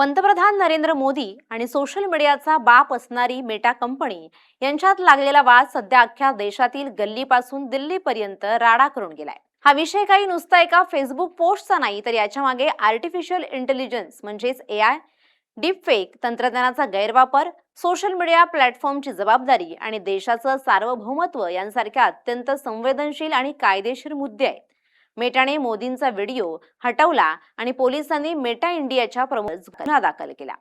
पंतप्रधान नरेंद्र मोदी आणि सोशल मीडियाचा बाप असणारी मेटा कंपनी यांच्यात लागलेला वाद सध्या अख्ख्या देशातील गल्लीपासून दिल्लीपर्यंत राडा करून गेलाय। हा विषय काही नुसता एका फेसबुक पोस्टचा नाही, तर याच्या मागे आर्टिफिशियल इंटेलिजन्स म्हणजेच एआय, डीपफेक तंत्रज्ञानाचा गैरवापर, सोशल मीडिया प्लॅटफॉर्मची जबाबदारी आणि देशाचं सार्वभौमत्व यांसारख्या अत्यंत संवेदनशील आणि कायदेशीर मुद्दे आहेत। मेटाने मोदींचा व्हिडिओ हटवला आणि पोलिसांनी मेटा इंडियाच्या प्रमुख गुन्हा दाखल केला।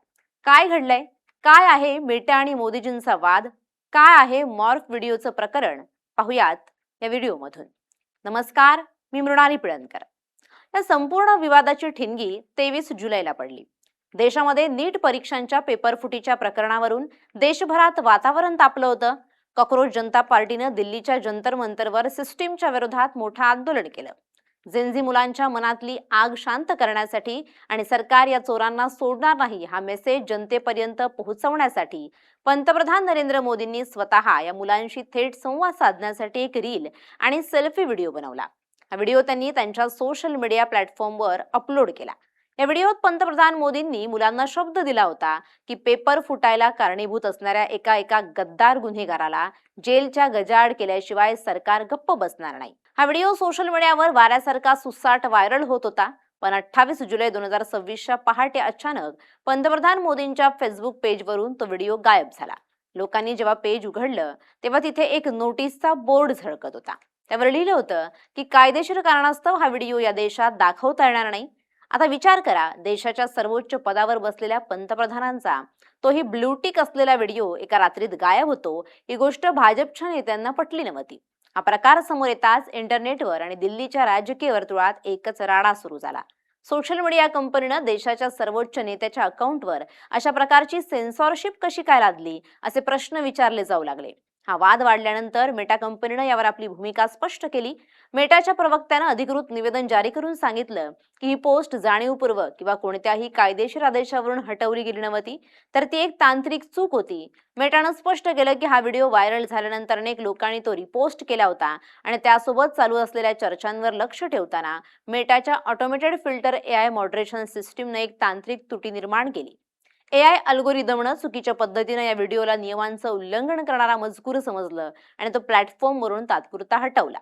काय घडलंय? काय आहे मेटा आणि मोदीजींचा वाद? काय आहे मॉर्फ व्हिडिओचं प्रकरण? पाहुयात या व्हिडिओमधून। नमस्कार, मी मृणाली पिळणकर। या संपूर्ण विवादाची ठिणगी 23 जुलैला पडली। देशामध्ये नीट परीक्षांच्या पेपरफुटीच्या प्रकरणावरून देशभरात वातावरण तापलं होतं। कॉकरोच जनता पार्टीनं दिल्लीच्या जंतर मंतरवर सिस्टीमच्या विरोधात मोठं आंदोलन केलं। जेनझी मुलांच्या मनातली आग शांत करण्यासाठी आणि सरकार या चोरांना सोडणार नाही हा मेसेज जनतेपर्यंत पोहोचवण्यासाठी पंतप्रधान नरेंद्र मोदींनी स्वतः या मुलांशी थेट संवाद साधण्यासाठी एक रील आणि सेल्फी व्हिडिओ बनवला। हा व्हिडिओ त्यांनी त्यांच्या सोशल मीडिया प्लॅटफॉर्मवर अपलोड केला। या व्हिडिओत पंतप्रधान मोदींनी मुलांना शब्द दिला होता की पेपर फुटायला कारणीभूत असणाऱ्या एका गद्दार गुन्हेगाराला जेलच्या गजाआड केल्याशिवाय सरकार गप्प बसणार नाही। हा व्हिडिओ सोशल मीडियावर वाऱ्यासारखा सुसाट व्हायरल होत होता, पण 28 जुलै 2026च्या पहाटे अचानक पंतप्रधान मोदींच्या फेसबुक पेजवरून तो व्हिडिओ गायब झाला। लोकांनी जेव्हा पेज उघडलं तेव्हा तिथे एक नोटीसचा बोर्ड झळकत होता। त्यावर लिहिलं होतं की कायदेशीर कारणास्तव हा व्हिडिओ या देशात दाखवता येणार नाही। आता विचार करा, देशाच्या सर्वोच्च पदावर बसलेल्या पंतप्रधानांचा तोही ब्लूटिक असलेला व्हिडिओ एका रात्रीत गायब होतो, ही गोष्ट भाजपच्या नेत्यांना पटली नव्हती। हा प्रकार समोर येताच इंटरनेटवर आणि दिल्लीच्या राजकीय वर्तुळात एकच राडा सुरू झाला। सोशल मीडिया कंपनीनं देशाच्या सर्वोच्च नेत्याच्या अकाउंटवर अशा प्रकारची सेन्सॉरशिप कशी काय लादली, असे प्रश्न विचारले जाऊ लागले। हा वाद वाढल्यानंतर मेटा कंपनीनं यावर आपली भूमिका स्पष्ट केली। मेटाच्या प्रवक्त्यानं अधिकृत निवेदन जारी करून सांगितलं की ही पोस्ट जाणीवपूर्वक किंवा कोणत्याही कायदेशीर आदेशावरून हटवली गेली नव्हती, तर ती एक तांत्रिक चूक होती। मेटानं स्पष्ट केलं की हा व्हिडिओ व्हायरल झाल्यानंतर अनेक लोकांनी तो रिपोस्ट केला होता आणि त्यासोबत चालू असलेल्या चर्चांवर लक्ष ठेवताना मेटाच्या ऑटोमेटेड फिल्टर एआय मॉडरेशन सिस्टीमने एक तांत्रिक त्रुटी निर्माण केली। एआय अल्गोरिदमनं चुकीच्या पद्धतीने या व्हिडिओला नियमांचं उल्लंघन करणारा मजकूर समजलं आणि तो प्लॅटफॉर्मवरून तात्पुरता हटवला।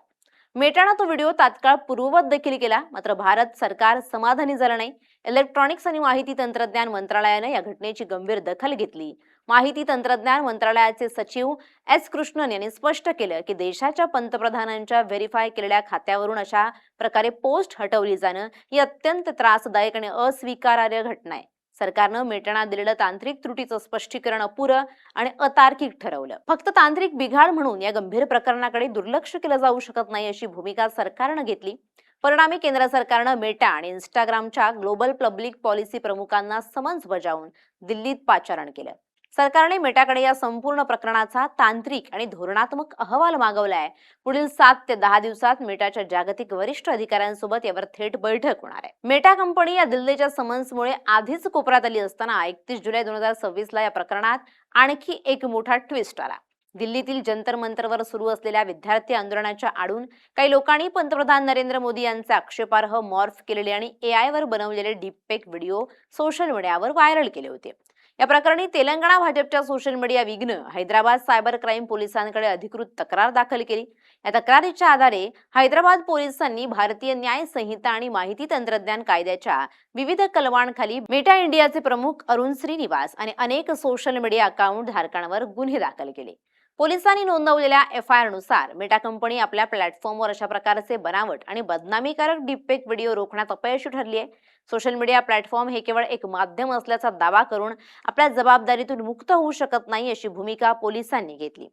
मेटानं तो व्हिडिओ तात्काळ पूर्ववत देखील केला, मात्र भारत सरकार समाधानी झालं नाही। इलेक्ट्रॉनिक्स आणि माहिती तंत्रज्ञान मंत्रालयानं या घटनेची गंभीर दखल घेतली। माहिती तंत्रज्ञान मंत्रालयाचे सचिव एस कृष्णन यांनी स्पष्ट केलं की देशाच्या पंतप्रधानांच्या व्हेरीफाय केलेल्या खात्यावरून अशा प्रकारे पोस्ट हटवली जाणं ही अत्यंत त्रासदायक आणि अस्वीकार्य घटना आहे। सरकारनं मेटानं दिलेलं तांत्रिक त्रुटीचं स्पष्टीकरण अपुरं आणि अतार्किक ठरवलं। फक्त तांत्रिक बिघाड म्हणून या गंभीर प्रकरणाकडे दुर्लक्ष केलं जाऊ शकत नाही, अशी भूमिका सरकारनं घेतली। परिणामी केंद्र सरकारनं मेटा आणि इंस्टाग्रामच्या ग्लोबल पब्लिक पॉलिसी प्रमुखांना समन्स बजावून दिल्लीत पाचारण केलं। सरकारने मेटाकडे या संपूर्ण प्रकरणाचा तांत्रिक आणि धोरणात्मक अहवाल मागवलाय। पुढील 7 ते 10 दिवसात मेटाच्या जागतिक वरिष्ठ अधिकाऱ्यांसोबत यावर थेट बैठक होणार आहे। मेटा कंपनी या दिल्लीच्या समन्समुळे आधीच कोपऱ्यात आली असताना 31 जुलै 2026ला या प्रकरणात आणखी एक मोठा ट्विस्ट आला। दिल्लीतील जंतर मंतरवर सुरू असलेल्या विद्यार्थी आंदोलनाच्या आडून काही लोकांनी पंतप्रधान नरेंद्र मोदी यांचे आक्षेपार्ह मॉर्फ केलेले आणि एआय वर बनवलेले डीपफेक व्हिडिओ सोशल मीडियावर व्हायरल केले होते। या प्रकरणी तेलंगणा भाजपच्या सोशल मीडिया विंगनं हैदराबाद सायबर क्राईम पोलिसांकडे अधिकृत तक्रार दाखल केली। या तक्रारीच्या आधारे हैदराबाद पोलिसांनी भारतीय न्याय संहिता आणि माहिती तंत्रज्ञान कायद्याच्या विविध कलमांखाली मेटा इंडियाचे प्रमुख अरुण श्रीनिवास आणि अनेक सोशल मीडिया अकाउंट धारकांवर गुन्हे दाखल केले। पोलिसांनी नोंदवलेल्या एफआयआर नुसार मेटा कंपनी आपल्या प्लॅटफॉर्मवर अशा प्रकारचे बनावट आणि बदनामीकारक डीपफेक व्हिडिओ रोखण्यात अपयशी ठरली आहे। सोशल मीडिया प्लॅटफॉर्म हे केवळ एक माध्यम असल्याचा दावा करून आपल्या जबाबदारीतून मुक्त होऊ शकत नाही, अशी भूमिका पोलिसांनी घेतली।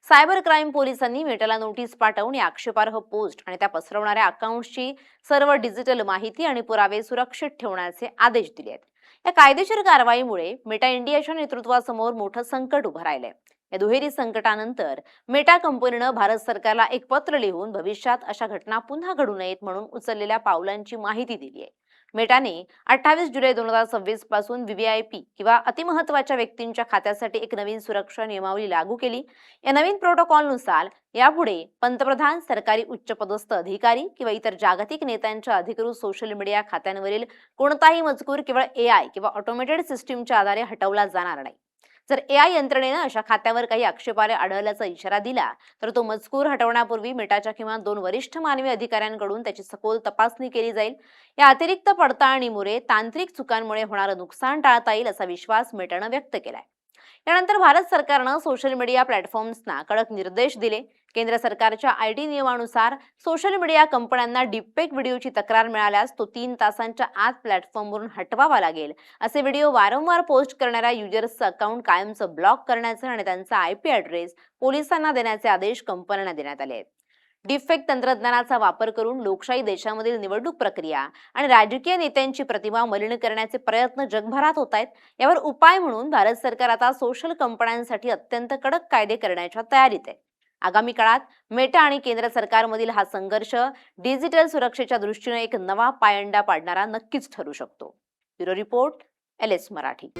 सायबर क्राईम पोलिसांनी मेटाला नोटीस पाठवून या आक्षेपार्ह पोस्ट आणि त्या पसरवणाऱ्या अकाउंट्सची सर्व डिजिटल माहिती आणि पुरावे सुरक्षित ठेवण्याचे आदेश दिले आहेत। या कायदेशीर कारवाईमुळे मेटा इंडियाच्या नेतृत्वासमोर मोठं संकट उभं राहिलंय। या दुहेरी संकटानंतर मेटा कंपनीनं भारत सरकारला एक पत्र लिहून भविष्यात अशा घटना पुन्हा घडू नयेत म्हणून उचललेल्या पावलांची माहिती दिली आहे। मेटाने 28 जुलै 2026 पासून व्हीव्हीआयपी किंवा अतिमहत्वाच्या व्यक्तींच्या खात्यासाठी एक नवीन सुरक्षा नियमावली लागू केली. या नवीन प्रोटोकॉलनुसार यापुढे पंतप्रधान, सरकारी उच्चपदस्थ अधिकारी किंवा इतर जागतिक नेत्यांच्या अधिकृत सोशल मीडिया खात्यांवरील कोणताही मजकूर केवळ एआय किंवा ऑटोमेटेड सिस्टीमच्या आधारे हटवला जाणार नाही. जर एआय यंत्रणेनं अशा खात्यावर काही आक्षेपार्ह आढळल्याचा इशारा दिला तर तो मजकूर हटवण्यापूर्वी मेटाच्या किमान 2 वरिष्ठ मानवी अधिकाऱ्यांकडून त्याची सखोल तपासणी केली जाईल. या अतिरिक्त पडताळणीमुळे तांत्रिक चुकांमुळे होणारं नुकसान टाळता येईल असा विश्वास मेटानं व्यक्त केलाय. यानंतर भारत सरकारनं सोशल मीडिया प्लॅटफॉर्म्सना कडक निर्देश दिले. केंद्र सरकारच्या आयटी नियमानुसार सोशल मीडिया कंपन्यांना डीपफेक व्हिडिओची तक्रार मिळाल्यास तो 3 तासांच्या आत प्लॅटफॉर्मवरून हटवावा लागेल. असे व्हिडिओ वारंवार पोस्ट करणाऱ्या युजर्सचं अकाउंट कायमचं ब्लॉक करण्याचे आणि त्यांचा आयपी ॲड्रेस पोलिसांना देण्याचे आदेश कंपन्यांना देण्यात आले आहेत. डीपफेक तंत्रज्ञानाचा वापर करून लोकशाही, देशामधील निवडणूक प्रक्रिया आणि राजकीय नेत्यांची प्रतिमा मलिन करण्याचे प्रयत्न जगभरात होत आहेत. यावर उपाय म्हणून भारत सरकार आता सोशल कंपन्यांसाठी अत्यंत कडक कायदे करण्याच्या तयारीत आहे. आगामी काळात मेटा आणि केंद्र सरकारमधील हा संघर्ष डिजिटल सुरक्षेच्या दृष्टीने एक नवा पायंडा पाडणारा नक्कीच ठरू शकतो. Bureau report, LS Marathi.